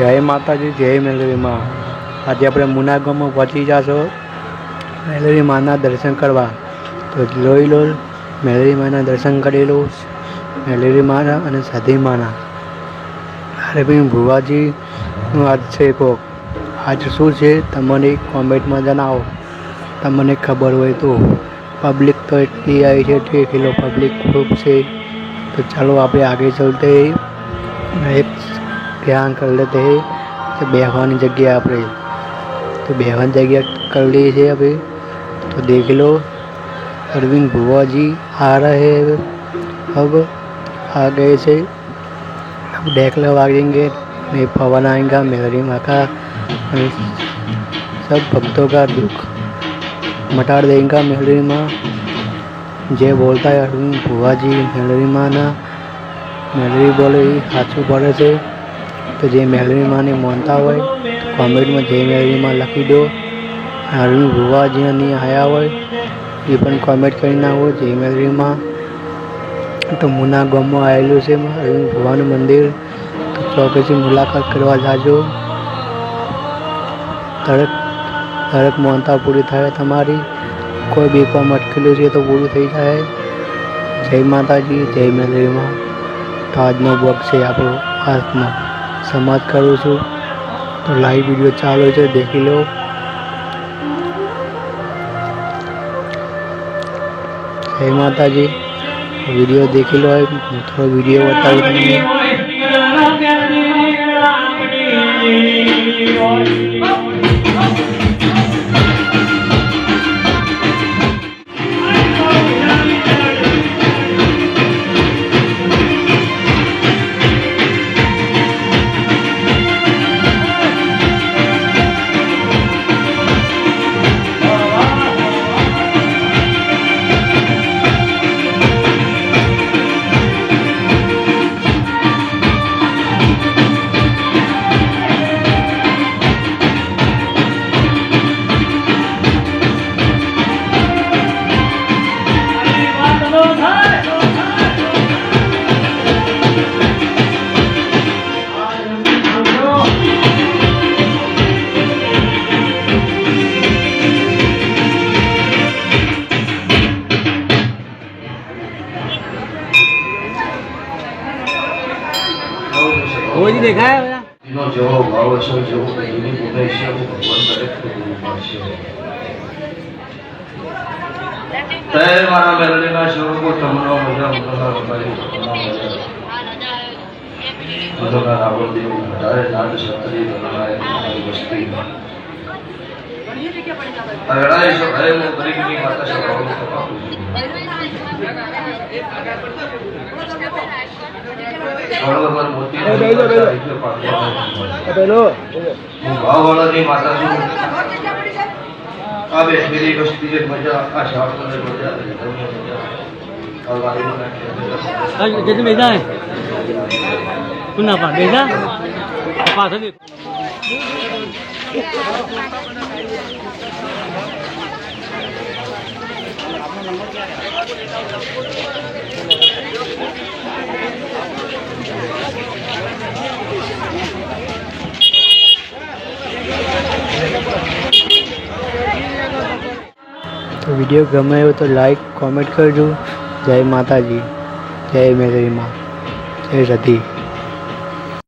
जय माताजी जय मेलरी माँ। आज अपने मुना गाँव में पहुँची जाशो मेलरी माँ दर्शन करवा। तो जोई लो मेलरी माँ दर्शन करी लो। मेलरी माँ और सधी माँ अरे भाई भुवाजी आज से को आज शू है तमने कॉमेंट में जनाओ। तमने खबर हो तो पब्लिक तो इतनी आई है 2 किलो पब्लिक खूब से। तो चलो आप आगे चलते एक ध्यान कर लेते हैं तो बेहवानी जगह आप तो बेहवान जगह कर ली है अभी। तो देख लो अरविंद भुआ जी आ रहे हैं। अब आ गए से अब देख लो आएंगे नहीं पवन आएगा मेलरी माँ का सब भक्तों का दुख मटा देगा मेलरी माँ। जे बोलता है अरविंद भुआ जी मेलरी माँ ना मेलरी बोले हाथू पड़े से। तो जे मेलरी माँ ने मानता हो तो कॉमेंट में जय मेलरी माँ लखी दो। अरविंद भुआ जी नहीं आया हो ये कॉमेंट करना हो जय मेलरी माँ। तो मुना गाँव में आएलू से अरविंद भुआ मंदिर तो चौके से मुलाकात करवा जाजो। दरेक मानता पूरी थाय तमारी कोई भी काम अटकेलू है तो पूरी थी जाए। जय माता जी जय मेलरी माँ। तो आज ब्लॉग से आप आज समाज करूँ छू। तो लाइव वीडियो चालू है देखी लो। जय माता जी वीडियो देखी लो। थोड़ा वीडियो बताई वो जी देखा है भैया जो भाव से जो कहीं बोले से वो भगवान करे तो से तय मारा मेलरी ना शुरू को तमनो मजा उनका बताई तो का रावण देव हटाए नाट क्षत्रिय बनाए हमारी बस्ती अगड़ा ये सब है वो गरीब की माता से बहुत बरोबर मोती भाववाळानी माताजी आवे मेरी बस्ती में मजा आशा में मजा और वाली में जैसे बेजा है सुना पा बेजा पास है तो वीडियो गमे हो तो लाइक कमेंट कर दो। जय माता जी जय मेलरी माँ जय सती।